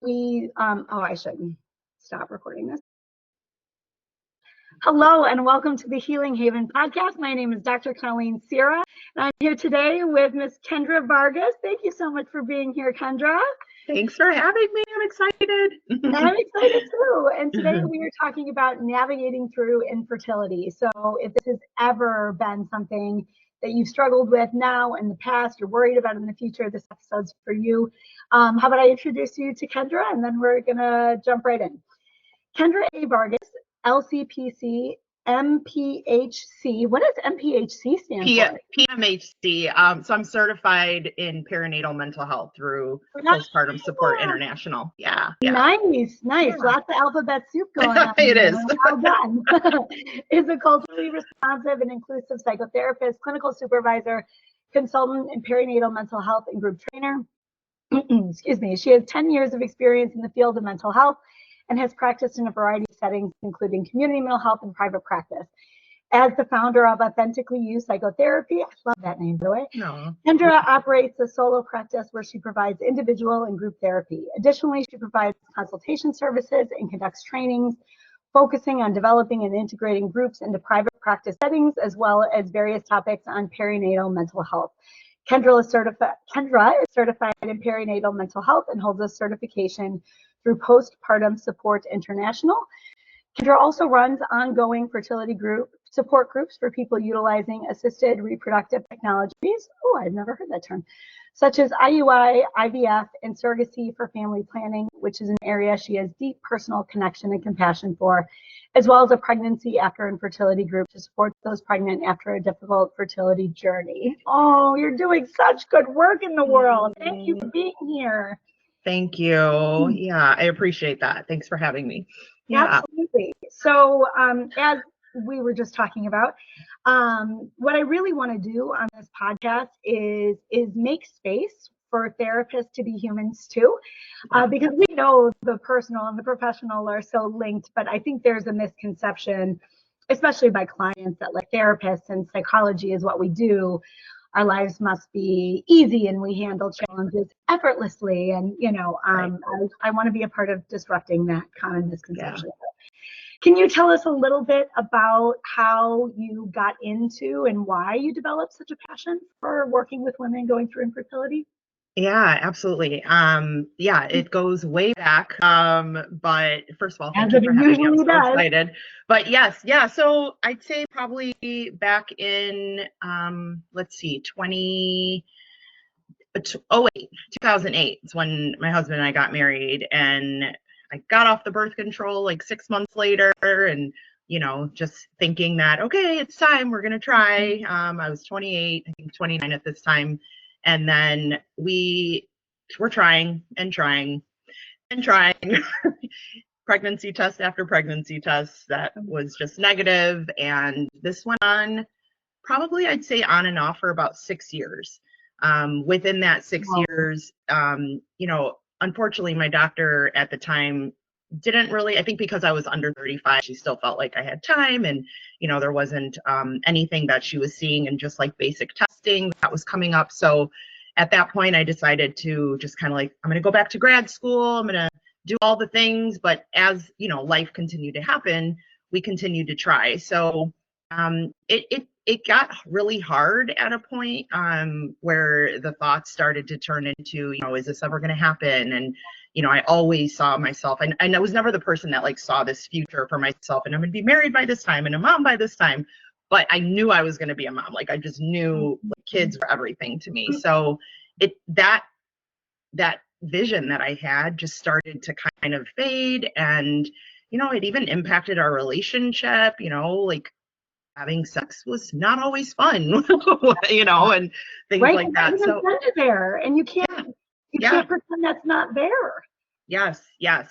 I shouldn't stop recording this. Hello and welcome to the Healing Haven podcast. My name is Dr. Colleen Sierra, and I'm here today with Miss Kendra Vargas. Thank you so much for being here, Kendra. Thanks for having me. I'm excited. I'm excited too. And today we are talking about navigating through infertility. So if this has ever been something that you've struggled with now in the past, you're worried about in the future, this episode's for you. How about I introduce you to Kendra, and then we're going to jump right in. Kendra A. Vargas, LCPC, MPHC. What does MPHC stand for? PMHC. So I'm certified in perinatal mental health through Postpartum Support International. Yeah. Nice. Yeah. Lots of alphabet soup going on. It is. Well done. Is a culturally responsive and inclusive psychotherapist, clinical supervisor, consultant in perinatal mental health and group trainer. Excuse me. She has 10 years of experience in the field of mental health and has practiced in a variety of settings, including community mental health and private practice. As the founder of Authentically You Psychotherapy, I love that name, by the way, Kendra operates a solo practice where she provides individual and group therapy. Additionally, she provides consultation services and conducts trainings, focusing on developing and integrating groups into private practice settings, as well as various topics on perinatal mental health. Kendra is certified in perinatal mental health and holds a certification through Postpartum Support International. Kendra also runs ongoing fertility support groups for people utilizing assisted reproductive technologies. Oh, I've never heard that term. Such as IUI, IVF, and surrogacy for family planning, which is an area she has deep personal connection and compassion for, as well as a pregnancy after infertility group to support those pregnant after a difficult fertility journey. Oh, you're doing such good work in the world. Thank you for being here. Thank you. Yeah, I appreciate that. Thanks for having me. Yeah. Absolutely. So as we were just talking about, what I really want to do on this podcast is make space for therapists to be humans too, because we know the personal and the professional are so linked, but I think there's a misconception, especially by clients, that like therapists and psychology is what we do. Our lives must be easy and we handle challenges effortlessly. And, I want to be a part of disrupting that common misconception. Yeah. Can you tell us a little bit about how you got into and why you developed such a passion for working with women going through infertility? Yeah, absolutely. It goes way back. But first of all, thank you for having me. I'm so excited. But yes, yeah. So I'd say probably back in, 2008 is when my husband and I got married, and I got off the birth control like 6 months later, and just thinking that, okay, it's time, we're going to try. I was 28, I think 29 at this time. And then we were trying and trying and trying. Pregnancy test after pregnancy test that was just negative. And this went on probably, I'd say, on and off for about 6 years. Within that 6 years, unfortunately, my doctor at the time didn't really, I think because I was under 35, she still felt like I had time, and there wasn't anything that she was seeing, and just like basic testing that was coming up. So at that point I decided to just kind of like, I'm going to go back to grad school, I'm going to do all the things. But as life continued to happen, we continued to try. So it got really hard at a point where the thoughts started to turn into, is this ever going to happen? And I always saw myself, and I was never the person that like saw this future for myself, and I'm going to be married by this time and a mom by this time. But I knew I was going to be a mom. Like, I just knew kids were everything to me. So that vision that I had just started to kind of fade, and it even impacted our relationship. Like, having sex was not always fun, and things like that. So there, and you can't pretend that's not there. Yes.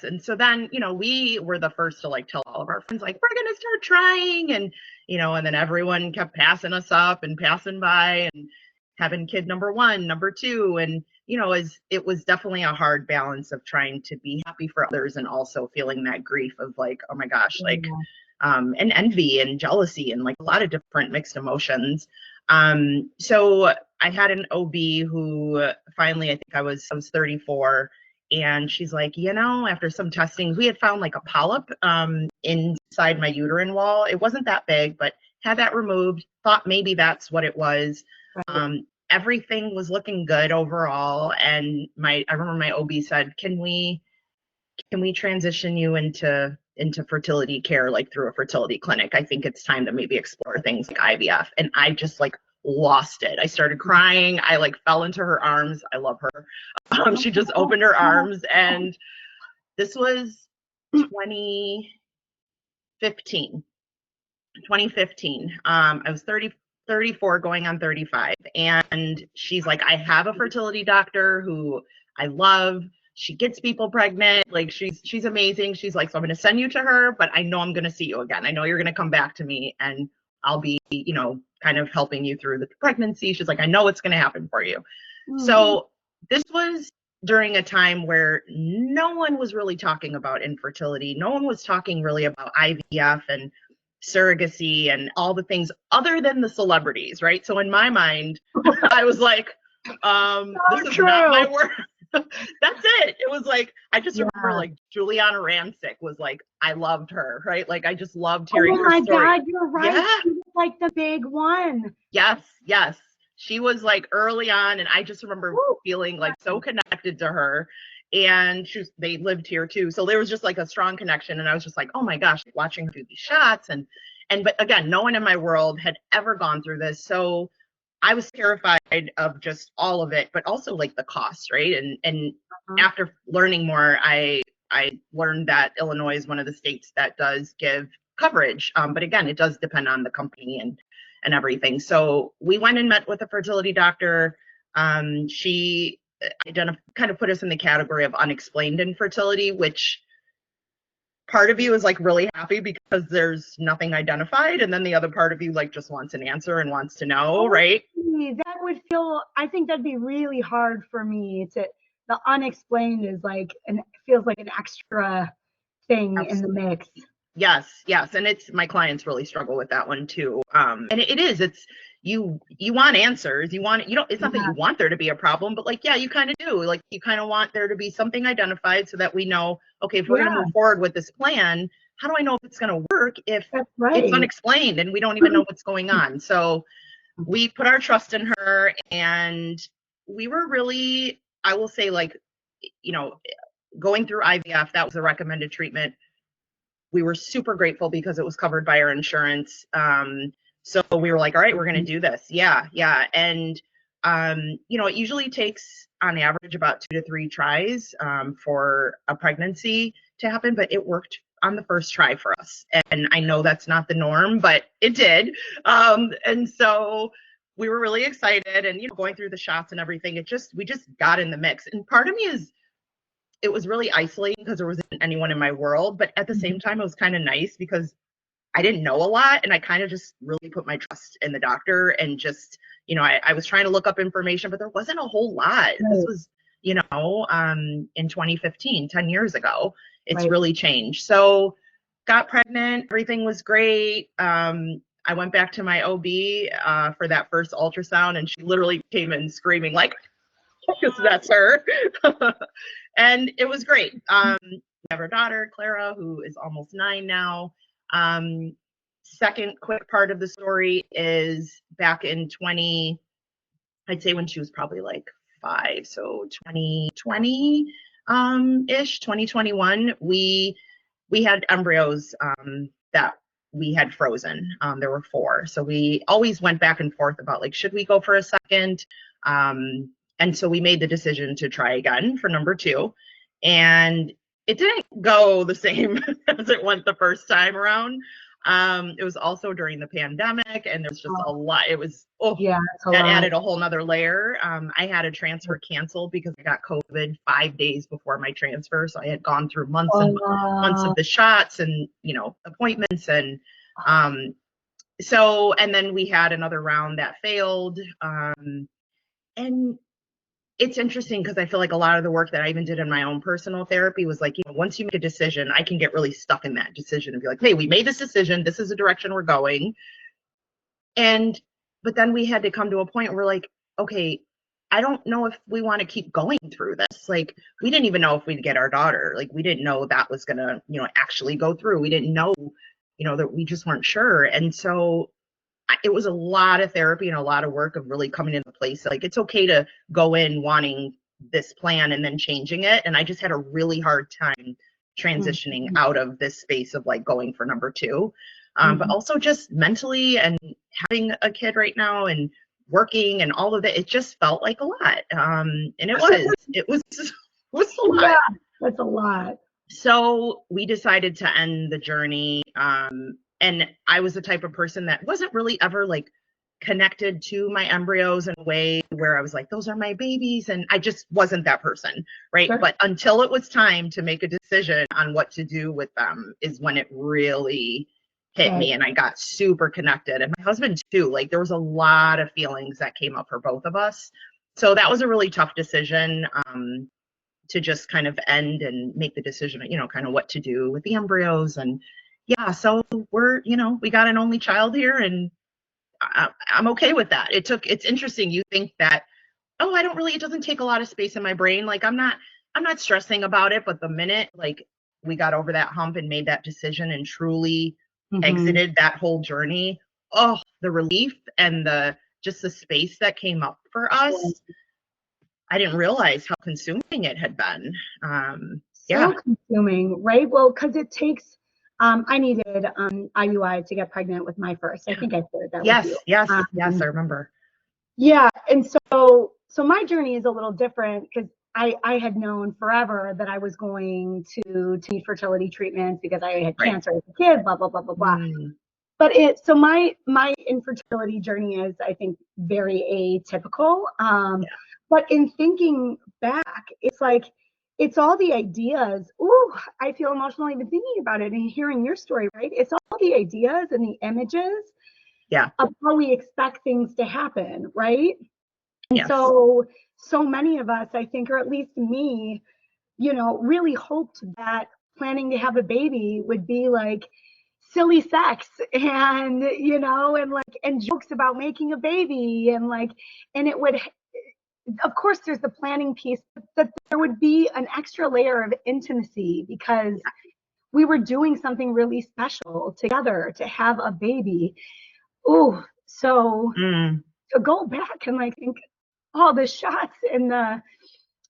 And so then, we were the first to like tell all of our friends, like, we're going to start trying. And, and then everyone kept passing us up and passing by and having kid number 1, number 2. And, it was definitely a hard balance of trying to be happy for others and also feeling that grief of like, oh my gosh, like, and envy and jealousy and like a lot of different mixed emotions. So I had an OB who finally, I think I was 34, And she's like, you know, after some testing, we had found like a polyp inside my uterine wall. It wasn't that big, but had that removed, thought maybe that's what it was. Everything was looking good overall. And I remember my OB said, can we transition you into fertility care, like through a fertility clinic? I think it's time to maybe explore things like IVF. And I just like lost it. I started crying. I like fell into her arms. I love her. She just opened her arms, and this was 2015. I was 34 going on 35. And she's like, I have a fertility doctor who I love. She gets people pregnant. Like she's amazing. She's like, so I'm going to send you to her, but I know I'm going to see you again. I know you're going to come back to me, and I'll be, you know, kind of helping you through the pregnancy. She's like, I know it's going to happen for you. So this was during a time where no one was really talking about infertility. No one was talking really about IVF and surrogacy and all the things other than the celebrities, right? So in my mind, I was like, this is not my work. That's it. It was like, I just remember like Juliana Rancic was like, I loved her, right? Like I just loved hearing her story. Oh my God, you're right. Yeah. She was like the big one. Yes. She was like early on, and I just remember feeling like so connected to her. And they lived here too, so there was just like a strong connection. And I was just like, oh my gosh, watching her do these shots, but again, no one in my world had ever gone through this, so I was terrified of just all of it, but also like the cost, right? And after learning more, I learned that Illinois is one of the states that does give coverage, but again, it does depend on the company and everything. So we went and met with a fertility doctor. She kind of put us in the category of unexplained infertility, which part of you is like really happy because there's nothing identified, and then the other part of you like just wants an answer and wants to know, right? That would I think that'd be really hard for me the unexplained is like, feels like an extra thing in the mix. Yes. And my clients really struggle with that one too. And it's you want answers. It's not that you want there to be a problem, but like, yeah, you kind of do. Like you kind of want there to be something identified so that we know, okay, if we're going to move forward with this plan, how do I know if it's going to work if it's unexplained and we don't even know what's going on? So we put our trust in her, and we were really, I will say, like, you know, going through IVF, that was a recommended treatment. We were super grateful because it was covered by our insurance. So we were like, all right, we're going to do this. Yeah. And, you know, it usually takes on average about 2 to 3 tries for a pregnancy to happen, but it worked on the first try for us. And I know that's not the norm, but it did. And so we were really excited, and, you know, going through the shots and everything, we just got in the mix. And part of me it was really isolating because there wasn't anyone in my world, but at the same time, it was kind of nice because I didn't know a lot, and I kind of just really put my trust in the doctor, and just, you know, I was trying to look up information, but there wasn't a whole lot. This was, you know, in 2015, 10 years ago. It's really changed. So got pregnant, everything was great. I went back to my OB for that first ultrasound, and she literally came in screaming like, because that's her. And it was great. We have our daughter, Clara, who is almost 9 now. Second quick part of the story is back in I'd say when she was probably like 5, so 2020 ish, 2021, we had embryos that we had frozen. There were 4, so we always went back and forth about like, should we go for a second? And so we made the decision to try again for number 2, and it didn't go the same as it went the first time around. It was also during the pandemic, and there was just a lot. It was, that added a whole nother layer. I had a transfer canceled because I got COVID 5 days before my transfer. So I had gone through months and months of the shots and, you know, appointments. And and then we had another round that failed. And it's interesting because I feel like a lot of the work that I even did in my own personal therapy was like, you know, once you make a decision, I can get really stuck in that decision and be like, hey, we made this decision. This is the direction we're going. But then we had to come to a point where we're like, okay, I don't know if we want to keep going through this. Like, we didn't even know if we'd get our daughter. Like, we didn't know that was going to, actually go through. We didn't know, that we just weren't sure. And so it was a lot of therapy and a lot of work of really coming into place. Like, it's okay to go in wanting this plan and then changing it. And I just had a really hard time transitioning out of this space of like going for number two. But also just mentally and having a kid right now and working and all of that, it just felt like a lot. And it was a lot. Yeah, that's a lot. So we decided to end the journey. And I was the type of person that wasn't really ever like connected to my embryos in a way where I was like, those are my babies. And I just wasn't that person, right? Sure. But until it was time to make a decision on what to do with them is when it really hit me, and I got super connected. And my husband too. Like, there was a lot of feelings that came up for both of us. So that was a really tough decision, to just kind of end and make the decision, kind of what to do with the embryos. And yeah, so we got an only child here, and I'm okay with that. It's interesting. You think that, oh, it doesn't take a lot of space in my brain. Like, I'm not stressing about it. But the minute like we got over that hump and made that decision and truly exited that whole journey, oh, the relief and the space that came up for us, I didn't realize how consuming it had been. So consuming, right? Well, because it takes, I needed IUI to get pregnant with my first. I think I shared that with you. Yes, I remember. Yeah, and so my journey is a little different because I had known forever that I was going to need fertility treatments because I had cancer as a kid, blah, blah, blah, blah, blah. But so my infertility journey is, I think, very atypical. But in thinking back, it's like, it's all the ideas. Ooh, I feel emotional even thinking about it and hearing your story, right? It's all the ideas and the images of how we expect things to happen, right? And so many of us, I think, or at least me, really hoped that planning to have a baby would be like silly sex and, and jokes about making a baby and it would, of course, there's the planning piece, but there would be an extra layer of intimacy because we were doing something really special together to have a baby. Oh, so to go back and like think all the shots and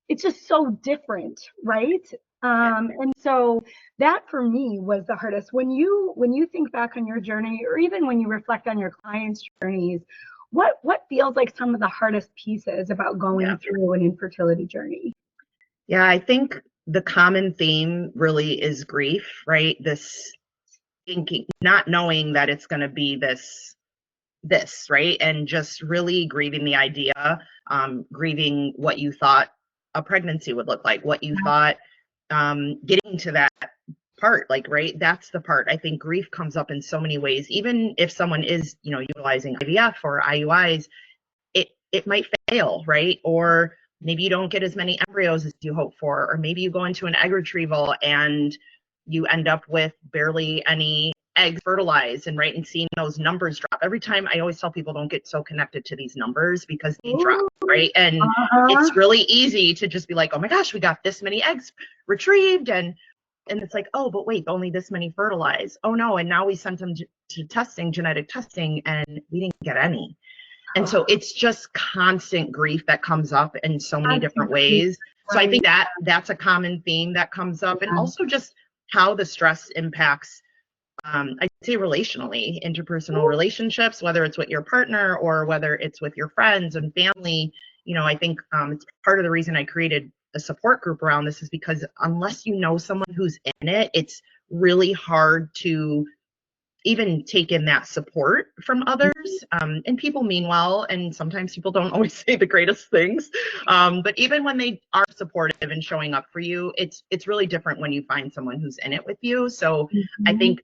it's just so different, right? And so that for me was the hardest. When you think back on your journey, or even when you reflect on your clients' journeys, what feels like some of the hardest pieces about going through an infertility journey? Yeah, I think the common theme really is grief, right? This thinking, not knowing that it's going to be this, right? And just really grieving the idea, grieving what you thought a pregnancy would look like, what you thought, getting to that part, like, right? That's the part. I think grief comes up in so many ways. Even if someone is, utilizing IVF or IUIs, it might fail, right? Or maybe you don't get as many embryos as you hope for, or maybe you go into an egg retrieval and you end up with barely any eggs fertilized, and seeing those numbers drop. Every time, I always tell people, don't get so connected to these numbers because they drop, right? And it's really easy to just be like, oh my gosh, we got this many eggs retrieved, and it's like, oh, but wait, only this many fertilized. Oh no, and now we sent them to genetic testing, and we didn't get any. And so it's just constant grief that comes up in so many different ways. So I think that's a common theme that comes up, and also just how the stress impacts, I'd say, relationally, interpersonal relationships, whether it's with your partner or whether it's with your friends and family. I think it's part of the reason I created a support group around this, is because unless you know someone who's in it, it's really hard to even take in that support from others. And people mean well, and sometimes people don't always say the greatest things. But even when they are supportive and showing up for you, it's really different when you find someone who's in it with you. So I think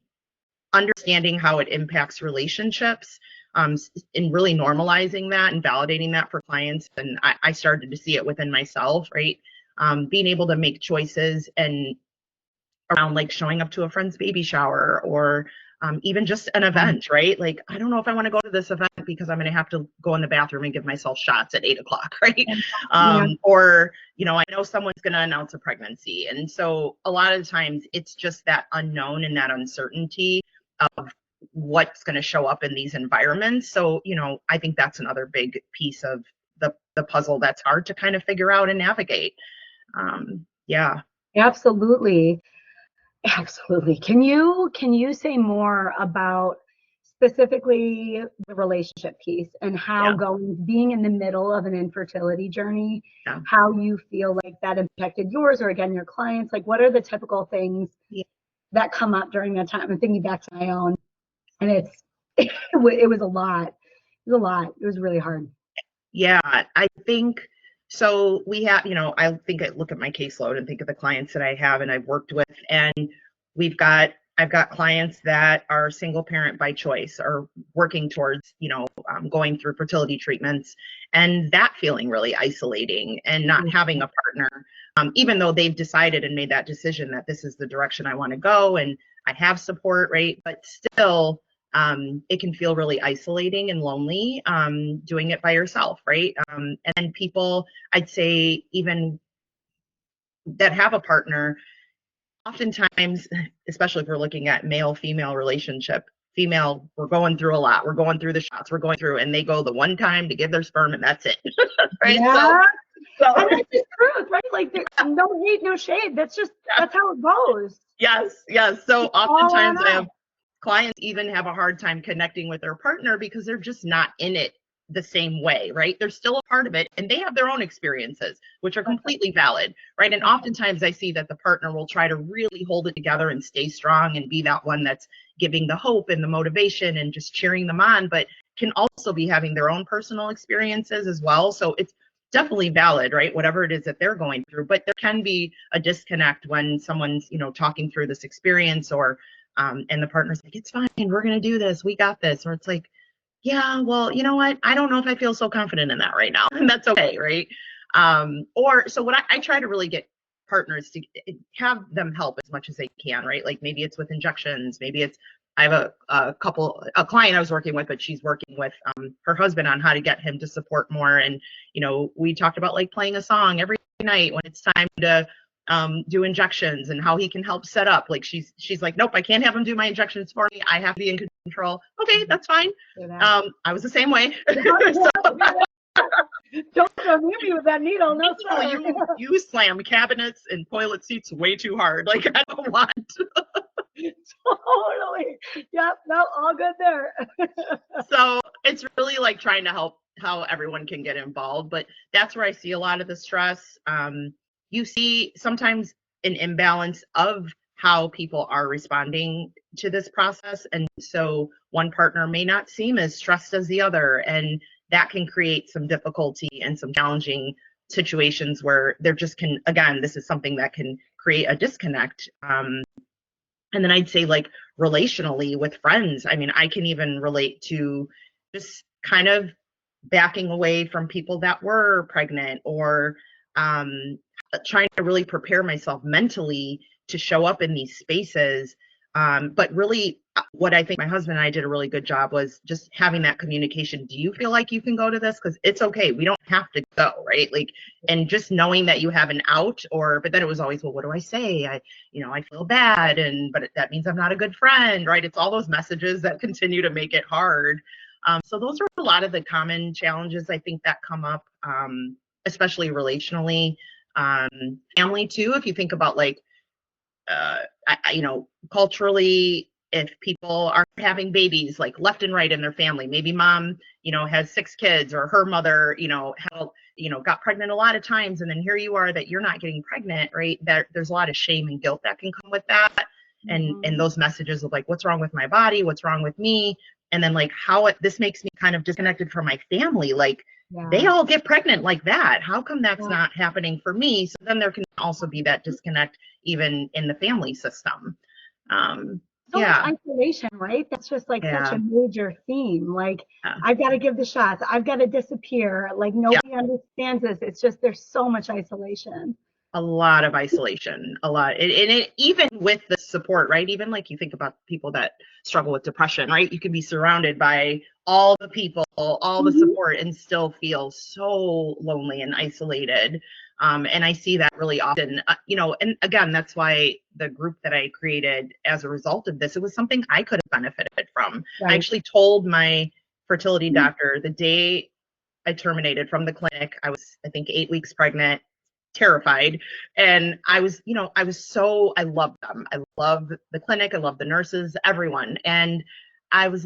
understanding how it impacts relationships, and really normalizing that and validating that for clients. And I started to see it within myself, right? Being able to make choices and around like showing up to a friend's baby shower, or even just an event, right? Like, I don't know if I want to go to this event because I'm going to have to go in the bathroom and give myself shots at 8 o'clock, right? Or, I know someone's going to announce a pregnancy. And so a lot of times it's just that unknown and that uncertainty of what's going to show up in these environments. So, I think that's another big piece of the puzzle that's hard to kind of figure out and navigate. Yeah. Absolutely. Absolutely. Can you say more about specifically the relationship piece and how being in the middle of an infertility journey, how you feel like that impacted yours or again, your clients? Like, what are the typical things that come up during that time? I'm thinking back to my own, and it was a lot. It was a lot. It was really hard. Yeah, I think so. We have, I think I look at my caseload and think of the clients that I have and I've worked with, and I've got clients that are single parent by choice or working towards, going through fertility treatments, and that feeling really isolating and not having a partner, even though they've decided and made that decision that this is the direction I want to go and I have support, right? But still, it can feel really isolating and lonely doing it by yourself, right? And then people, I'd say, even that have a partner, oftentimes, especially if we're looking at male-female relationship, we're going through a lot. We're going through the shots. We're going through, and they go the one time to give their sperm, and that's it, right? Yeah. So and that's the truth, right? Like, no hate, no shade. That's how it goes. Yes. So oftentimes I have clients even have a hard time connecting with their partner because they're just not in it the same way, right? They're still a part of it and they have their own experiences, which are completely valid, right? And oftentimes I see that the partner will try to really hold it together and stay strong and be that one that's giving the hope and the motivation and just cheering them on, but can also be having their own personal experiences as well. So it's definitely valid, right? Whatever it is that they're going through, but there can be a disconnect when someone's, talking through this experience or and the partner's like, it's fine, we're going to do this, we got this. Or it's like, yeah, well, you know what? I don't know if I feel so confident in that right now. And that's okay, right? So what I try to really get partners to have them help as much as they can, right? Like maybe it's with injections, maybe it's, I have a client I was working with, but she's working with her husband on how to get him to support more. And, we talked about like playing a song every night when it's time to do injections and how he can help set up. Like she's like, nope, I can't have him do my injections for me. I have to be in control. Okay, that's fine. I was the same way. Don't come near me with that needle. No, sir. You slam cabinets and toilet seats way too hard. Like I don't want. Totally. Yep. No, all good there. So it's really like trying to help how everyone can get involved, but that's where I see a lot of the stress. You see sometimes an imbalance of how people are responding to this process. And so one partner may not seem as stressed as the other. And that can create some difficulty and some challenging situations where there just can, again, this is something that can create a disconnect. And then I'd say like relationally with friends, I mean, I can even relate to just kind of backing away from people that were pregnant or trying to really prepare myself mentally to show up in these spaces. But really what I think my husband and I did a really good job was just having that communication. Do you feel like you can go to this? Because it's okay. We don't have to go, right? Like, and just knowing that you have an out but then it was always, well, what do I say? I feel bad. But that means I'm not a good friend, right? It's all those messages that continue to make it hard. So those are a lot of the common challenges I think that come up, especially relationally, family too. If you think about like, culturally, if people aren't having babies like left and right in their family, maybe mom, has 6 kids or her mother, got pregnant a lot of times. And then here you are that you're not getting pregnant, right? There's a lot of shame and guilt that can come with that. And those messages of like, what's wrong with my body? What's wrong with me? And then like this makes me kind of disconnected from my family. Like they all get pregnant like that. How come that's not happening for me? So then there can also be that disconnect even in the family system. So much isolation, right? That's just like such a major theme. Like I've got to give the shots. I've got to disappear. Like nobody understands this. It's just there's so much isolation. A lot of isolation, a lot. And it, even with the support, right? Even like you think about people that struggle with depression, right? You can be surrounded by all the people, all the support, and still feel so lonely and isolated. And I see that really often, you know, and again, that's why the group that I created as a result of this, it was something I could have benefited from. Right. I actually told my fertility doctor the day I terminated from the clinic, I was, I think, 8 weeks pregnant, terrified. And I was, you know, I loved them. I love the clinic. I love the nurses, everyone. And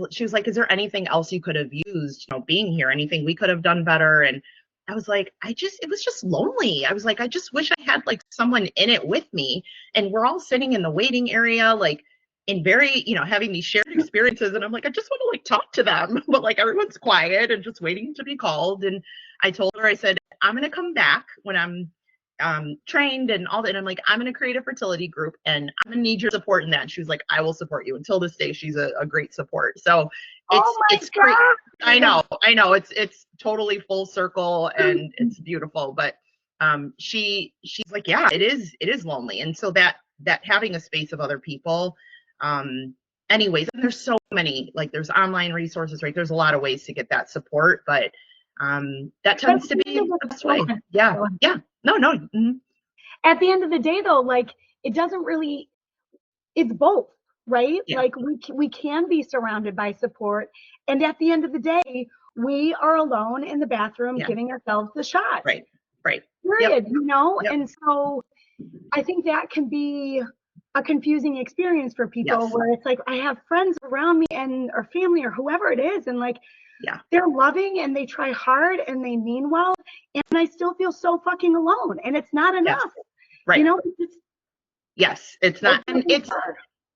she was like, is there anything else you could have used, you know, being here, anything we could have done better? And I was like, it was just lonely. I was like, I just wish I had like someone in it with me. And we're all sitting in the waiting area, like in very, you know, having these shared experiences. And I'm like, I just want to like talk to them, but like everyone's quiet and just waiting to be called. And I told her, I said, I'm going to come back when I'm trained and all that. And I'm like, I'm going to create a fertility group and I'm going to need your support in that. And she was like, I will support you. Until this day, she's a great support. So it's great. I know. It's totally full circle and it's beautiful. But she's like, yeah, it is lonely. And so that having a space of other people, anyways, and there's so many, like there's online resources, right? There's a lot of ways to get that support, but that tends to be the best way. Yeah. No. At the end of the day, though, like it doesn't really, it's both, right? Yeah. Like we can be surrounded by support, and at the end of the day, we are alone in the bathroom giving ourselves the shot. Right. Period. You know, and so I think that can be a confusing experience for people where it's like, I have friends around me and or family or whoever it is, and like they're loving and they try hard and they mean well, and I still feel so fucking alone, and it's not enough. Right. You know, it's not, and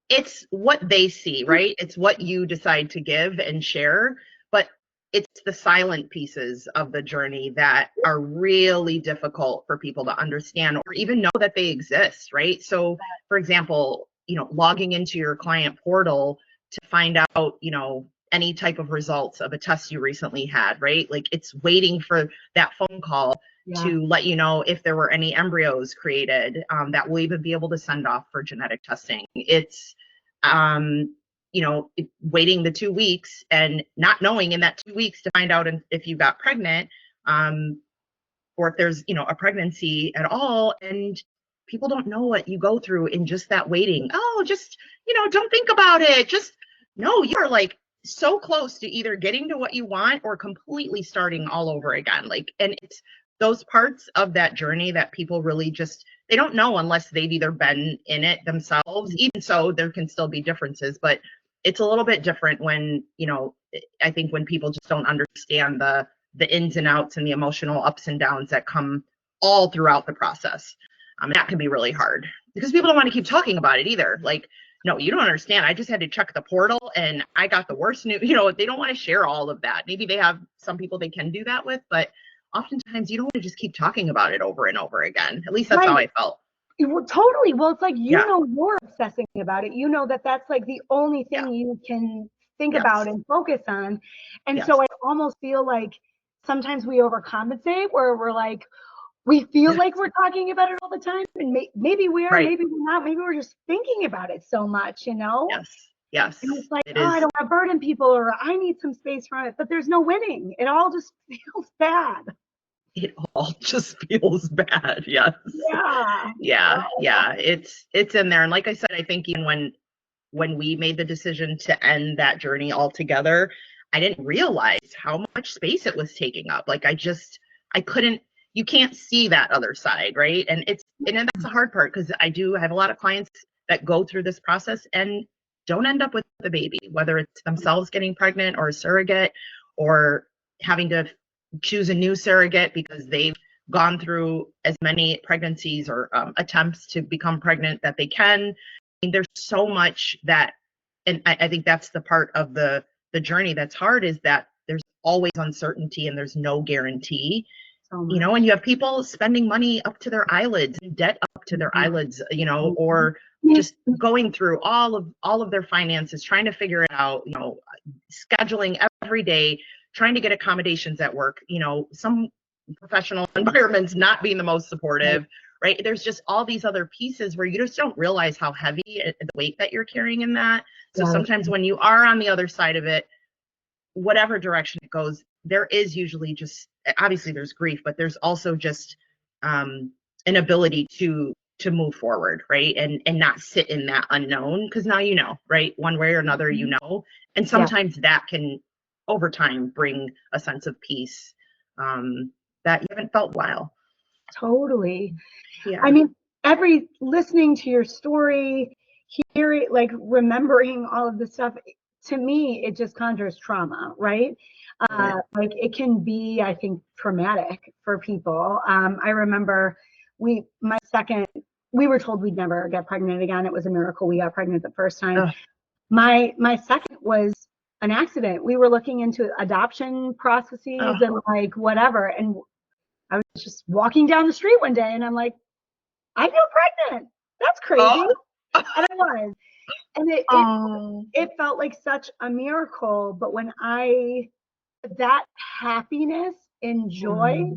it's what they see, right? It's what you decide to give and share, but it's the silent pieces of the journey that are really difficult for people to understand or even know that they exist, right? So, for example, you know, logging into your client portal to find out, you know, any type of results of a test you recently had, right? Like it's waiting for that phone call to let you know if there were any embryos created that we'll even be able to send off for genetic testing. It's you know, waiting the 2 weeks and not knowing in that 2 weeks to find out if you got pregnant, or if there's, you know, a pregnancy at all. And people don't know what you go through in just that waiting. Oh, just, you know, don't think about it. Just no, you're like so close to either getting to what you want or completely starting all over again. Like, and it's those parts of that journey that people really just, they don't know unless they've either been in it themselves. Even so, there can still be differences, but it's a little bit different when, you know, I think when people just don't understand the ins and outs and the emotional ups and downs that come all throughout the process. That can be really hard because people don't want to keep talking about it either. Like, no, you don't understand. I just had to check the portal and I got the worst news. You know, they don't want to share all of that. Maybe they have some people they can do that with, but oftentimes you don't want to just keep talking about it over and over again. At least that's how I felt. Well, totally. Well, it's like, you know, you're obsessing about it. You know that that's like the only thing you can think about and focus on. And so I almost feel like sometimes we overcompensate where we're like, we feel like we're talking about it all the time. And maybe we are, maybe we're not. Maybe we're just thinking about it so much, you know? Yes. And it's like, I don't want to burden people or I need some space from it. But there's no winning. It all just feels bad. It all just feels bad. Yes. Yeah. It's in there. And like I said, I think even when we made the decision to end that journey altogether, I didn't realize how much space it was taking up. Like I couldn't, you can't see that other side, right? And that's the hard part because I do have a lot of clients that go through this process and don't end up with the baby, whether it's themselves getting pregnant or a surrogate or having to choose a new surrogate because they've gone through as many pregnancies or attempts to become pregnant that they can. I mean, there's so much that, and I think that's the part of the journey that's hard, is that there's always uncertainty and there's no guarantee. You know, and you have people spending money up to their eyelids, debt up to their eyelids, you know, or just going through all of their finances, trying to figure it out, you know, scheduling every day, trying to get accommodations at work, you know, some professional environments not being the most supportive, right? There's just all these other pieces where you just don't realize how heavy the weight that you're carrying in that. So sometimes when you are on the other side of it, whatever direction it goes, there is usually just, obviously there's grief, but there's also just an ability to move forward, right? And not sit in that unknown, because now you know, right? One way or another, you know. And sometimes that can, over time, bring a sense of peace that you haven't felt in a while. Totally. Yeah. I mean, listening to your story, hearing, like, remembering all of this stuff, to me, it just conjures trauma, right? Like, it can be, I think, traumatic for people. I remember we were told we'd never get pregnant again. It was a miracle we got pregnant the first time. Ugh. My second was an accident. We were looking into adoption processes and like whatever. And I was just walking down the street one day and I'm like, I feel pregnant. That's crazy. And I was. And it felt like such a miracle. But when that happiness and joy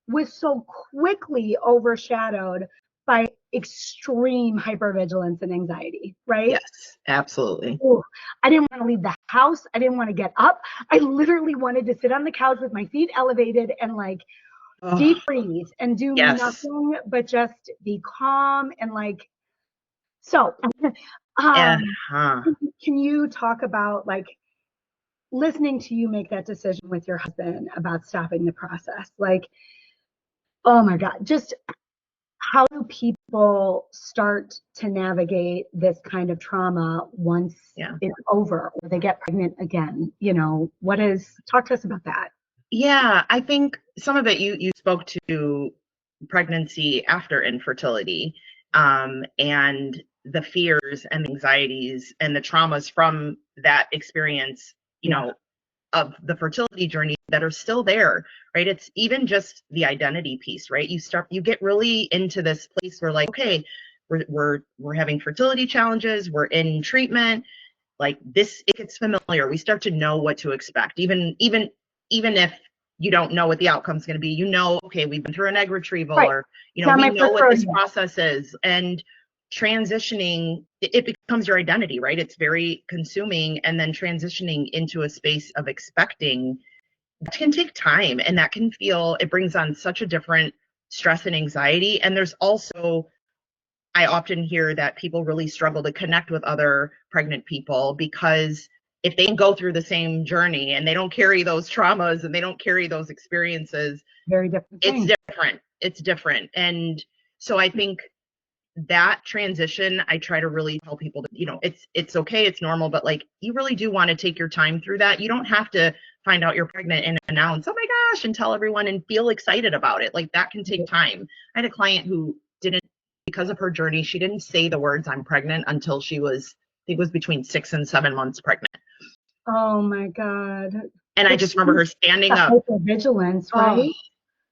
was so quickly overshadowed by extreme hypervigilance and anxiety, right? Yes, absolutely. Ooh, I didn't want to leave the house. I didn't want to get up. I literally wanted to sit on the couch with my feet elevated and like deep breathe and do nothing but just be calm and like, so can you talk about like listening to you make that decision with your husband about stopping the process? Like, oh my God, just how do people start to navigate this kind of trauma once it's over or they get pregnant again? You know, talk to us about that. Yeah, I think some of it you spoke to pregnancy after infertility, and the fears and anxieties and the traumas from that experience, you know, of the fertility journey that are still there, right? It's even just the identity piece, right? You get really into this place where like, okay, we're having fertility challenges, we're in treatment, like this, it gets familiar. We start to know what to expect, even if you don't know what the outcome is going to be, you know, okay, we've been through an egg retrieval, or, you know, we know what this process is. And transitioning, it becomes your identity, right? It's very consuming. And then transitioning into a space of expecting, that can take time, and that can feel, it brings on such a different stress and anxiety. And there's also, I often hear that people really struggle to connect with other pregnant people because if they go through the same journey and they don't carry those traumas and they don't carry those experiences, very different. It's different. And so I think that transition, I try to really tell people that, you know, it's okay, it's normal, but like, you really do want to take your time through that. You don't have to find out you're pregnant and announce, oh my gosh, and tell everyone and feel excited about it. Like, that can take time. I had a client who didn't, because of her journey, she didn't say the words "I'm pregnant" until she was, I think it was between 6 and 7 months pregnant. Oh my God. And I just remember her standing up. Vigilance, right?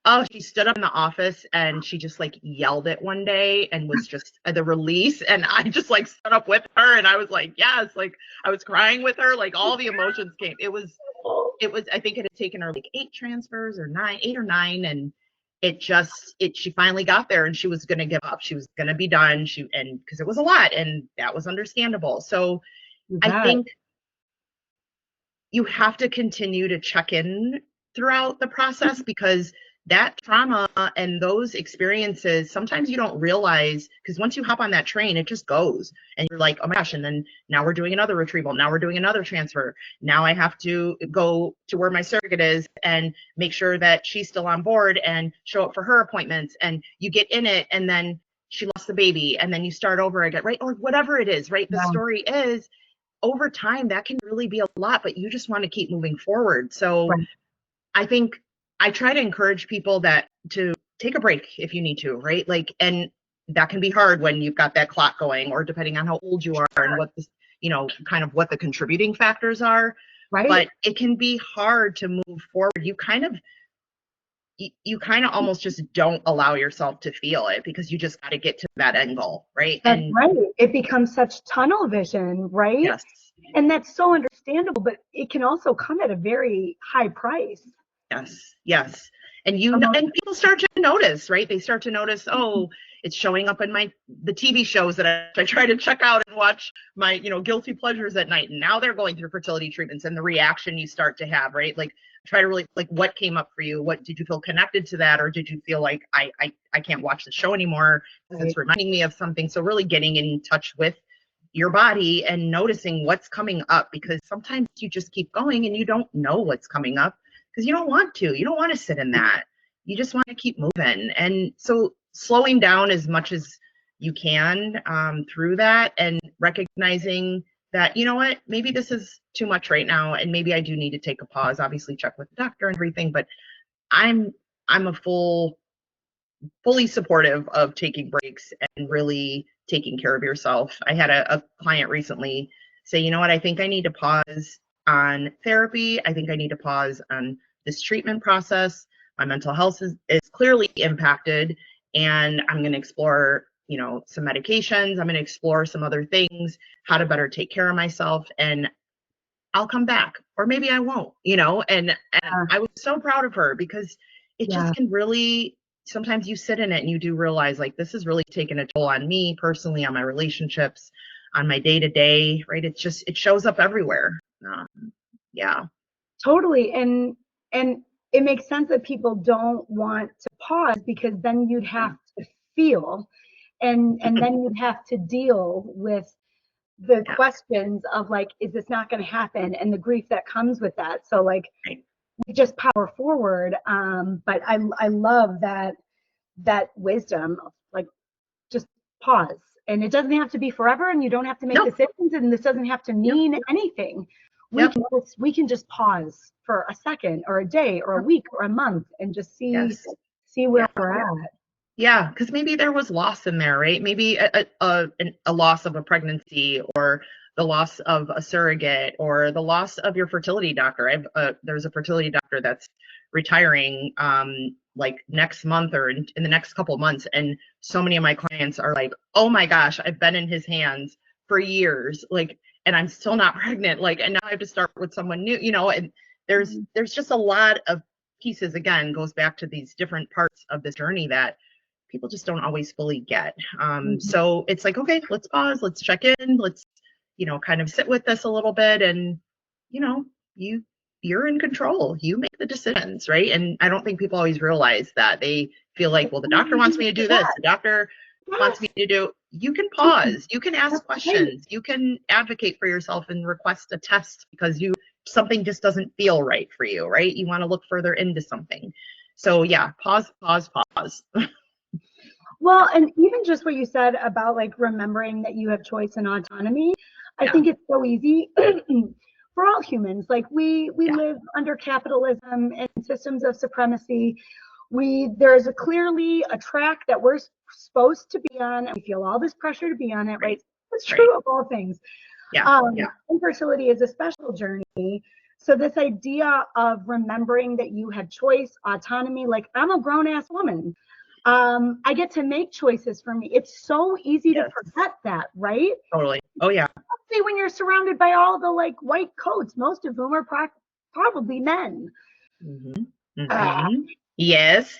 Oh, she stood up in the office and she just like yelled it one day and was just the release. And I just like stood up with her and I was like, yes, like I was crying with her, like all the emotions came. It was, I think it had taken her like 8 transfers or 8 or 9. And she finally got there and she was going to give up. She was going to be done. And because it was a lot, and that was understandable. So I think you have to continue to check in throughout the process, because that trauma and those experiences, sometimes you don't realize, because once you hop on that train, it just goes and you're like, oh my gosh. And then now we're doing another retrieval. Now we're doing another transfer. Now I have to go to where my surrogate is and make sure that she's still on board and show up for her appointments. And you get in it, and then she lost the baby, and then you start over again, right? Or whatever it is, right? The story is, over time, that can really be a lot, but you just want to keep moving forward. So I think I try to encourage people to take a break if you need to, right? Like, and that can be hard when you've got that clock going, or depending on how old you are and what the, you know, kind of what the contributing factors are. Right. But it can be hard to move forward. You kind of almost just don't allow yourself to feel it, because you just got to get to that end goal, right? That's right. It becomes such tunnel vision, right? Yes. And that's so understandable, but it can also come at a very high price. Yes. Yes. And and people start to notice, right? They start to notice, oh, it's showing up in the TV shows that I try to check out and watch my, guilty pleasures at night. And now they're going through fertility treatments, and the reaction you start to have, right? Like, try to really, like, what came up for you? What did you feel connected to that? Or did you feel like I can't watch the show anymore because it's reminding me of something? So really getting in touch with your body and noticing what's coming up, because sometimes you just keep going and you don't know what's coming up because you don't want to sit in that. You just want to keep moving. And so slowing down as much as you can through that, and recognizing that, you know what, maybe this is too much right now, and maybe I do need to take a pause. Obviously check with the doctor and everything, but I'm a fully supportive of taking breaks and really taking care of yourself. I had a client recently say, you know what, I think I need to pause on therapy. I think I need to pause on this treatment process. My mental health is clearly impacted, and I'm going to explore, some medications. I'm going to explore some other things, how to better take care of myself, and I'll come back, or maybe I won't, and I was so proud of her, because it just can really, sometimes you sit in it and you do realize, like, this is really taking a toll on me personally, on my relationships, on my day-to-day, right? It shows up everywhere. Yeah. Totally. And it makes sense that people don't want to pause, because then you'd have to feel, and then you'd have to deal with the questions of, like, is this not going to happen, and the grief that comes with that. So, like, we just power forward. But I love that wisdom of, like, just pause, and it doesn't have to be forever, and you don't have to make decisions, and this doesn't have to mean anything. We can just pause for a second, or a day, or a week, or a month, and just see where we're at. Yeah, because maybe there was loss in there, right? Maybe a loss of a pregnancy, or the loss of a surrogate, or the loss of your fertility doctor. There's a fertility doctor that's retiring like next month, or in the next couple of months, and so many of my clients are like, oh my gosh, I've been in his hands for years, like, and I'm still not pregnant, like, and now I have to start with someone new, and there's just a lot of pieces. Again, goes back to these different parts of this journey that people just don't always fully get. So it's like, okay, let's pause, let's check in, let's, kind of sit with this a little bit, and, you're in control. You make the decisions, right? And I don't think people always realize that. They feel like, well, the doctor wants me to do this, the doctor wants me to do. You can pause, you can ask questions, you can advocate for yourself and request a test because something just doesn't feel right for you, right? You want to look further into something. So yeah, pause. Well, and even just what you said about, like, remembering that you have choice and autonomy, I think it's so easy for all humans. Like, we live under capitalism and systems of supremacy. There's clearly a track that we're supposed to be on, and we feel all this pressure to be on it, right? It's true of all things. Infertility is a special journey. So this idea of remembering that you had choice, autonomy, like, I'm a grown-ass woman. I get to make choices for me. It's so easy to forget that, right? Totally. Oh yeah. Especially when you're surrounded by all the, like, white coats, most of whom are probably men. Yes.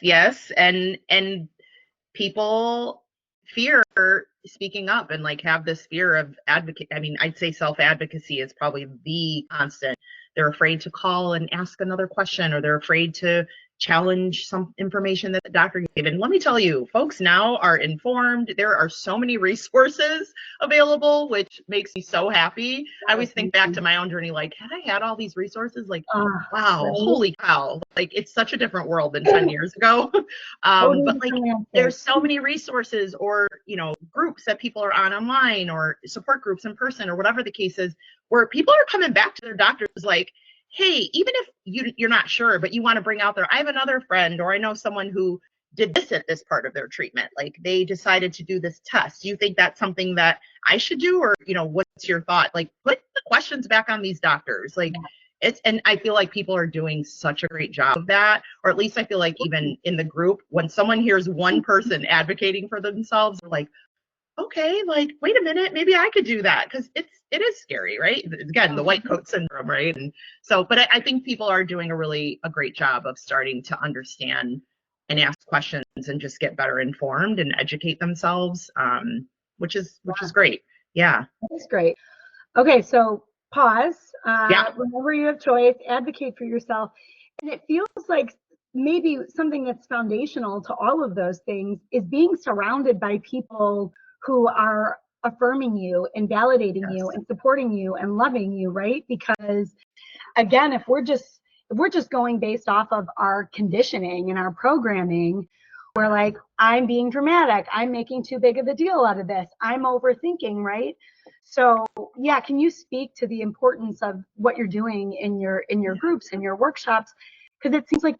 And people fear speaking up, and, like, have this fear of advocate. I mean, I'd say self-advocacy is probably the constant. They're afraid to call and ask another question, or they're afraid to challenge some information that the doctor gave. And let me tell you, folks now are informed. There are so many resources available, which makes me so happy. I always think back to my own journey, like, had I had all these resources, like, wow, holy cow, like, it's such a different world than 10 years ago. But, like, there's so many resources, or, groups that people are on online, or support groups in person, or whatever the case is, where people are coming back to their doctors like, hey, even if you're not sure, but you want to bring out there, I have another friend, or I know someone who did this at this part of their treatment. Like, they decided to do this test. Do you think that's something that I should do? Or, what's your thought? Like, put the questions back on these doctors. Like, and I feel like people are doing such a great job of that. Or at least I feel like even in the group, when someone hears one person advocating for themselves, they're like, okay, like, wait a minute, maybe I could do that, because it is scary, right? Again, the white coat syndrome, right? And so, but I think people are doing a great job of starting to understand and ask questions and just get better informed and educate themselves, which is great. Yeah. That's great. Okay, so pause. Yeah. Whenever you have choice, advocate for yourself. And it feels like maybe something that's foundational to all of those things is being surrounded by people who are affirming you and validating you and supporting you and loving you, right? Because again, if we're just going based off of our conditioning and our programming, we're like, I'm being dramatic, I'm making too big of a deal out of this, I'm overthinking, right? So yeah, can you speak to the importance of what you're doing in your groups and your workshops? Because it seems like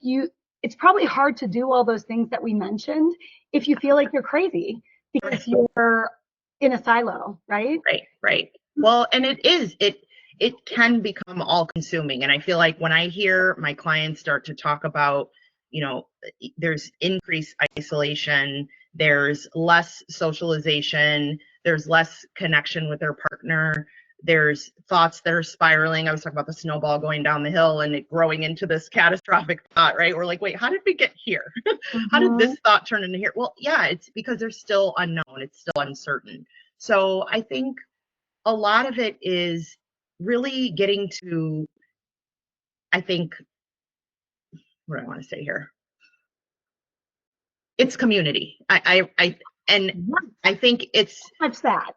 it's probably hard to do all those things that we mentioned if you feel like you're crazy because you're in a silo, right? Right. Well, and it can become all consuming. And I feel like when I hear my clients start to talk about, there's increased isolation, there's less socialization, there's less connection with their partner, there's thoughts that are spiraling. I was talking about the snowball going down the hill and it growing into this catastrophic thought, right? We're like, wait, how did we get here? How did this thought turn into here? Well, yeah, it's because they're still unknown. It's still uncertain. So I think a lot of it is really getting to, I think, what do I want to say here? It's community. I think it's What's that?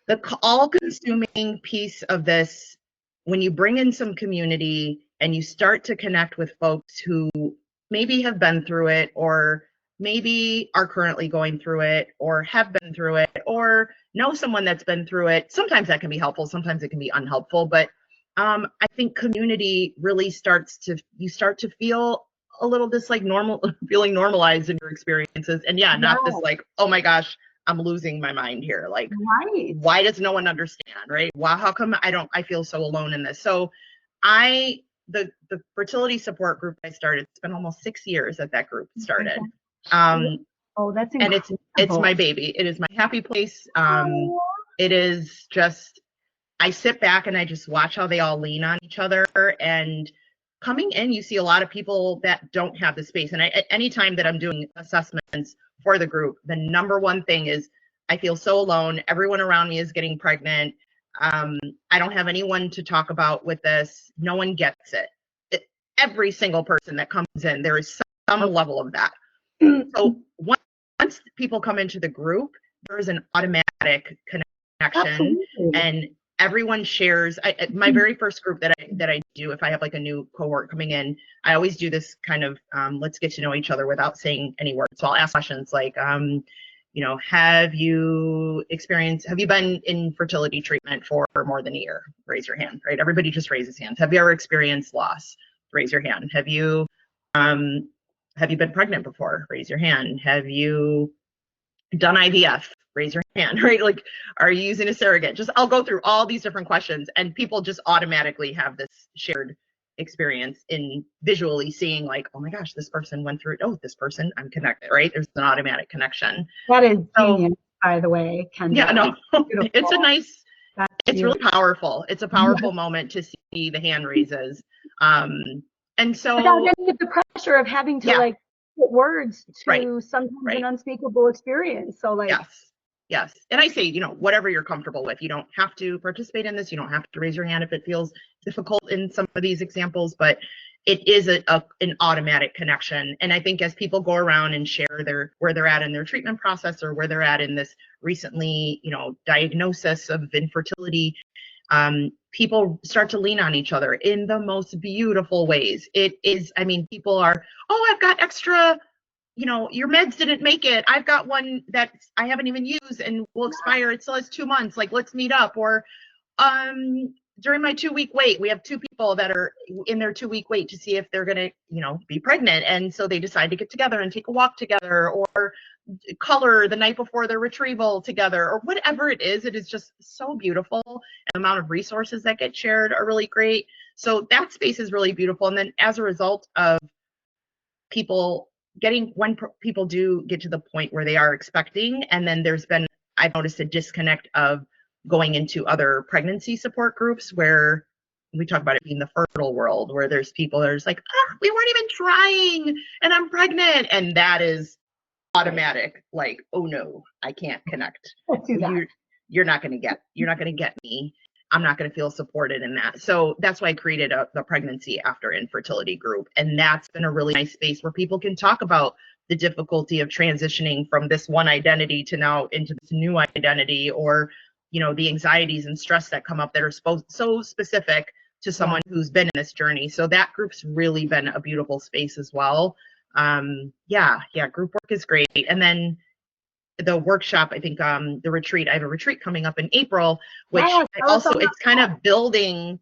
the all-consuming piece of this. When you bring in some community and you start to connect with folks who maybe have been through it, or maybe are currently going through it, or have been through it, or know someone that's been through it, sometimes that can be helpful, sometimes it can be unhelpful. But I think community really you start to feel a little this like normal, feeling normalized in your experiences. And yeah, not this like, oh my gosh, I'm losing my mind here. Like, why does no one understand, right? Why, how come I feel so alone in this? So the fertility support group I started, it's been almost 6 years that group started. Oh, that's incredible. And it's my baby. It is my happy place. It is just, I sit back and I just watch how they all lean on each other. And coming in, you see a lot of people that don't have the space. And anytime that I'm doing assessments for the group, the number one thing is I feel so alone. Everyone around me is getting pregnant. I don't have anyone to talk about with this. No one gets it. Every single person that comes in, there is some level of that. So once people come into the group, there is an automatic connection. Absolutely. And everyone shares. My very first group that I do, if I have like a new cohort coming in, I always do this kind of let's get to know each other without saying any words. So I'll ask questions like, have you been in fertility treatment for more than a year? Raise your hand, right? Everybody just raises hands. Have you ever experienced loss? Raise your hand. Have you been pregnant before? Raise your hand. Have you done IVF? Raise your hand, right? Like, are you using a surrogate? Just, I'll go through all these different questions and people just automatically have this shared experience in visually seeing like, oh my gosh, this person went through it. Oh, this person, I'm connected, right? There's an automatic connection. That is genius, by the way, Kendra. Yeah, no, it's really powerful. It's a powerful moment to see the hand raises. And so without any of the pressure of having to like put words to sometimes an unspeakable experience. So like, yes. And I say, whatever you're comfortable with, you don't have to participate in this. You don't have to raise your hand if it feels difficult in some of these examples, but it is an automatic connection. And I think as people go around and share where they're at in their treatment process, or where they're at in this recently, diagnosis of infertility, people start to lean on each other in the most beautiful ways. It is, people are, oh, I've got extra, your meds didn't make it. I've got one that I haven't even used and will expire. It still has 2 months. Like, let's meet up. Or during my 2-week wait, we have 2 people that are in their 2-week wait to see if they're going to, be pregnant. And so they decide to get together and take a walk together, or color the night before their retrieval together, or whatever it is just so beautiful. And the amount of resources that get shared are really great. So that space is really beautiful. And then as a result of when people do get to the point where they are expecting, and then there's been I've noticed a disconnect of going into other pregnancy support groups where we talk about it being the fertile world, where there's people that are just like, we weren't even trying and I'm pregnant. And that is automatic, like, oh no, I can't connect. You're not going to get me. I'm not going to feel supported in that. So that's why I created the pregnancy after infertility group. And that's been a really nice space where people can talk about the difficulty of transitioning from this one identity to now into this new identity, or, you know, the anxieties and stress that come up that are so specific to someone who's been in this journey. So that group's really been a beautiful space as well. Group work is great. And then the workshop, I think the retreat, I have a retreat coming up in April, which it's kind of building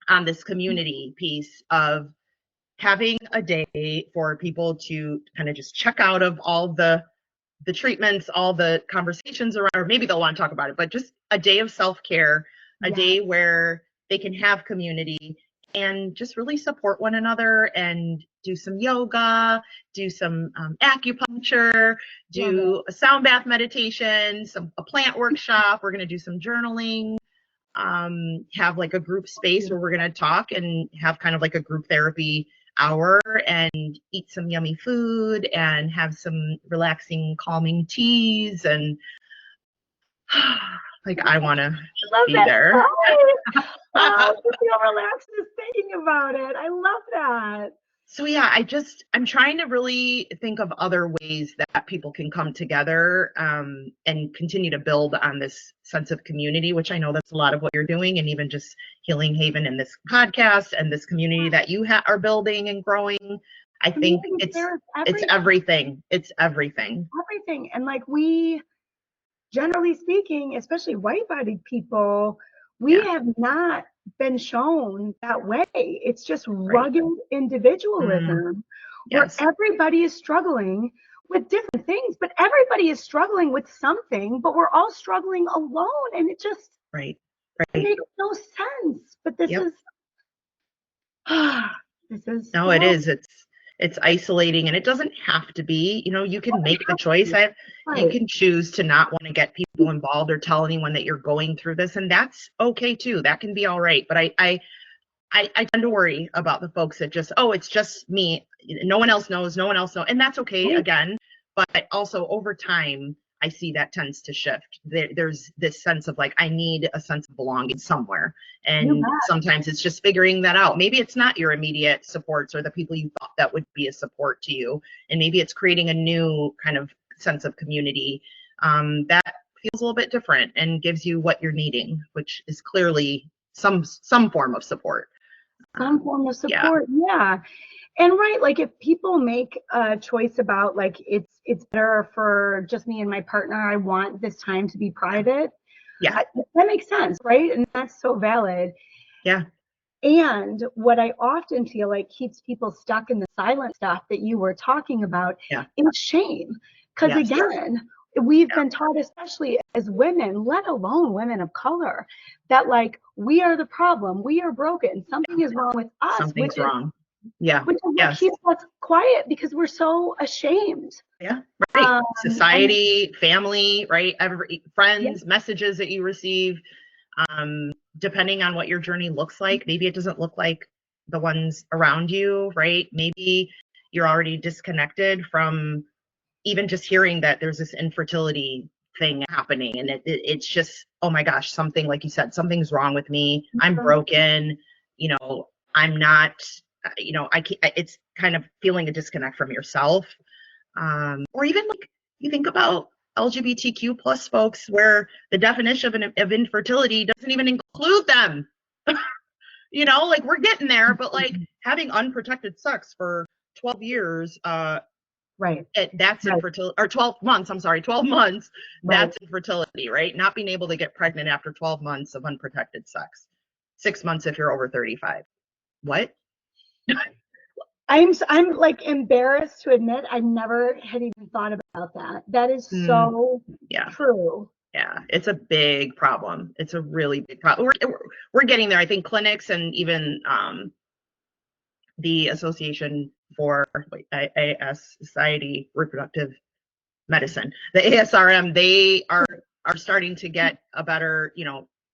on this community piece of having a day for people to kind of just check out of all the treatments, all the conversations around, or maybe they'll want to talk about it, but just a day of self-care, a day where they can have community and just really support one another and do some yoga, do some acupuncture, do a sound bath meditation, a plant workshop. We're going to do some journaling, have like a group space where we're going to talk and have kind of like a group therapy hour and eat some yummy food and have some relaxing, calming teas. And like, I want to be there. I feel relaxed just thinking about it. I love that. So yeah, I'm trying to really think of other ways that people can come together and continue to build on this sense of community, which I know that's a lot of what you're doing, and even just Healing Haven and this podcast and this community that you are building and growing. I think it's everything. It's everything. Everything. And like, we, generally speaking, especially white-bodied people, we have not been shown that way. It's just rugged individualism where everybody is struggling with different things, but everybody is struggling with something, but we're all struggling alone. And it just it makes no sense. But this is, no, it is. It's isolating, and it doesn't have to be, you know, you can make the choice. You can choose to not want to get people involved or tell anyone that you're going through this, and that's okay too. That can be all right. But I tend to worry about the folks that just, it's just me. No one else knows. No one else knows. And that's okay again. But also over time, I see that tends to shift. There's this sense of like, I need a sense of belonging somewhere. And sometimes it's just figuring that out. Maybe it's not your immediate supports or the people you thought that would be a support to you. And maybe it's creating a new kind of sense of community that feels a little bit different and gives you what you're needing, which is clearly some form of support. Some form of support, And like, if people make a choice about like, it's better for just me and my partner, I want this time to be private. That makes sense, right? And that's so valid. And what I often feel like keeps people stuck in the silent stuff that you were talking about is shame. Because again, we've been taught, especially as women, let alone women of color, that like, we are the problem, we are broken, something is wrong with us. Something's wrong. Which is what keeps us quiet, because we're so ashamed. Society, family, friends, messages that you receive, depending on what your journey looks like. Maybe it doesn't look like the ones around you, right? Maybe you're already disconnected from even just hearing that there's this infertility thing happening, and it's just, oh my gosh, something, like you said, something's wrong with me. I'm broken. You know, I'm not. You know, it's kind of feeling a disconnect from yourself, or even like you think about LGBTQ plus folks, where the definition of infertility doesn't even include them. You know, like, we're getting there, but like having unprotected sex for 12 years, that's infertility, or 12 months. I'm sorry, 12 months. That's infertility, right? Not being able to get pregnant after 12 months of unprotected sex. 6 months if you're over 35. What? I'm like embarrassed to admit I never had even thought about that. That is so true. Yeah, it's a big problem. It's a really big problem. We're getting there. I think clinics and even the Association for AS Society Reproductive medicine, the ASRM, they are starting to get a better,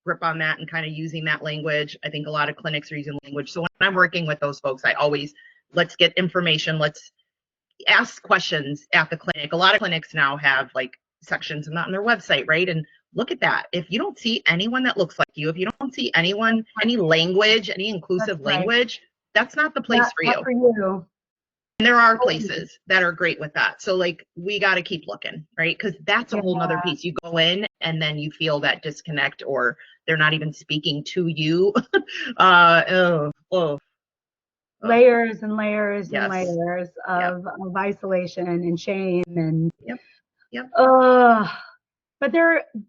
grip on that and kind of using that language. I think a lot of clinics are using language. So when I'm working with those folks, I always, let's get information, let's ask questions at the clinic. A lot of clinics now have like sections on their website, right? And look at that. If you don't see anyone that looks like you, if you don't see anyone, any language, any inclusive language, that's not the place for you. Not for you. And there are places that are great with that. So like, we got to keep looking, right? Because that's a whole nother piece. You go in and then you feel that disconnect, or they're not even speaking to you. Layers and layers and layers of isolation and shame and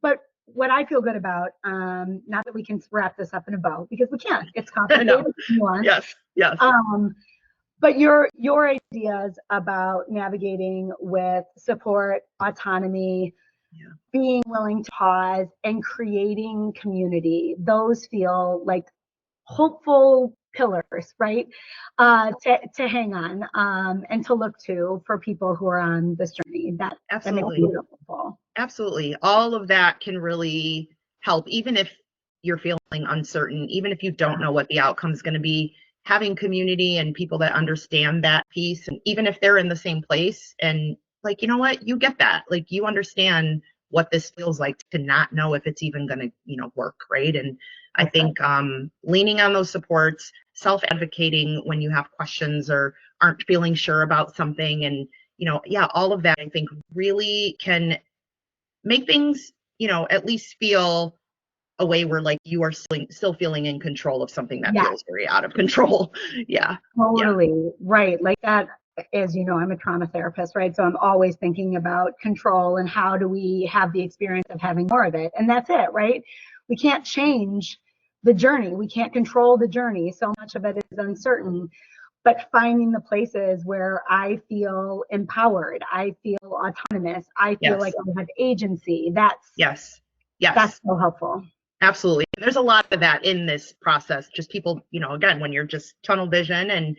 but what I feel good about, not that we can wrap this up in a bow, because we can't. It's complicated. Yes. But your ideas about navigating with support, autonomy, being willing to pause, and creating community, those feel like hopeful pillars, right? To hang on and to look to for people who are on this journey. That makes me beautiful. Absolutely. All of that can really help, even if you're feeling uncertain, even if you don't know what the outcome is going to be. Having community and people that understand that piece, and even if they're in the same place and like, you know what, you get that, like, you understand what this feels like to not know if it's even going to, work, right? And I think leaning on those supports, self-advocating when you have questions or aren't feeling sure about something, and all of that, I think, really can make things, at least feel a way where like you are still feeling in control of something that feels very out of control. Totally. Right. Like that, as you know, I'm a trauma therapist, right? So I'm always thinking about control and how do we have the experience of having more of it. And that's it, right? We can't change the journey. We can't control the journey. So much of it is uncertain. But finding the places where I feel empowered, I feel autonomous, I feel like I have agency. That's so helpful. Absolutely. There's a lot of that in this process. Just people, again, when you're just tunnel vision and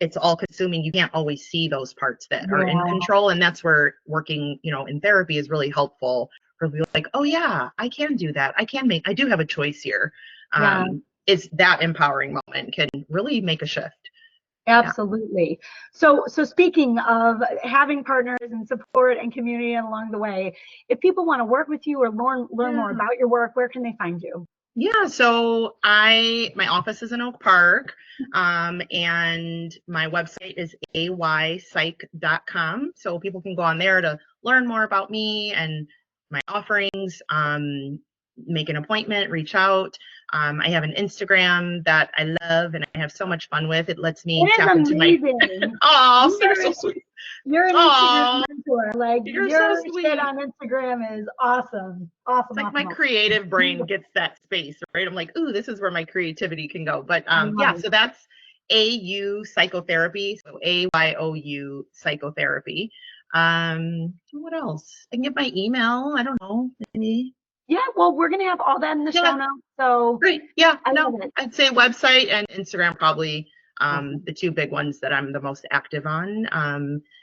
it's all consuming, you can't always see those parts that are in control. And that's where working, in therapy is really helpful for people like, oh yeah, I can do that. I do have a choice here. Is that empowering moment can really make a shift. Absolutely. So speaking of having partners and support and community along the way, if people want to work with you or learn more about your work, where can they find you? Yeah, so my office is in Oak Park, and my website is aypsych.com. So people can go on there to learn more about me and my offerings, make an appointment, reach out. I have an Instagram that I love and I have so much fun with. It lets me tap into my. Oh, you're so sweet. You're an Instagram mentor. Like your so shit on Instagram is awesome. It's like my creative brain gets that space, right? I'm like, ooh, this is where my creativity can go. But so that's AU Psychotherapy. So AYOU Psychotherapy. What else? I can get my email. I don't know. Maybe. Yeah, well, we're going to have all that in the show notes. So great. Yeah, I'd say website and Instagram probably the two big ones that I'm the most active on.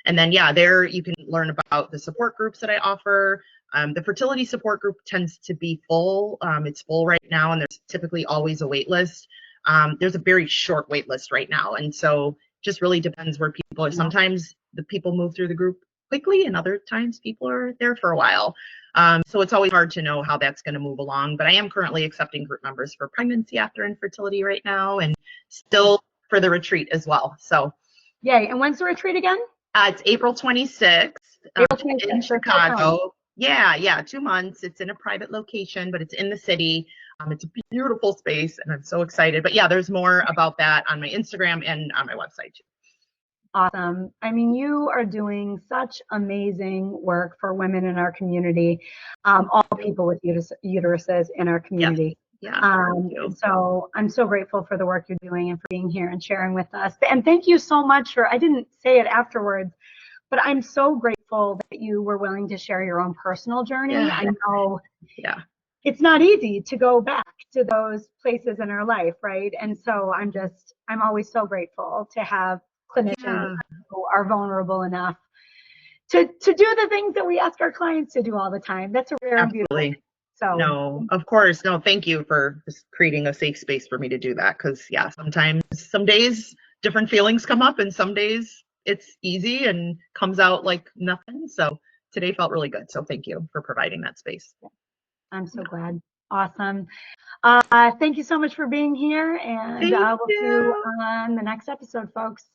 And then, there you can learn about the support groups that I offer. The fertility support group tends to be full. It's full right now, and there's typically always a wait list. There's a very short wait list right now. And so just really depends where people are. Sometimes the people move through the group quickly, and other times people are there for a while. So it's always hard to know how that's going to move along, but I am currently accepting group members for pregnancy after infertility right now, and still for the retreat as well. So yay. And when's the retreat again? It's April 26th, in Chicago. Yeah, 2 months. It's in a private location, but it's in the city. It's a beautiful space, and I'm so excited. But there's more about that on my Instagram and on my website too. Awesome. I mean, you are doing such amazing work for women in our community, all people with uteruses in our community. So I'm so grateful for the work you're doing and for being here and sharing with us. And thank you so much I didn't say it afterwards, but I'm so grateful that you were willing to share your own personal journey. I know it's not easy to go back to those places in our life, right? And so I'm always so grateful to have clinicians who are vulnerable enough to do the things that we ask our clients to do all the time. That's a rare and beautiful thing. Absolutely. So No, of course. No, thank you for just creating a safe space for me to do that. Because, yeah, sometimes, some days different feelings come up, and some days it's easy and comes out like nothing. So today felt really good. So thank you for providing that space. I'm so glad. Awesome. Thank you so much for being here, and Thank we'll see you you. on the next episode, folks.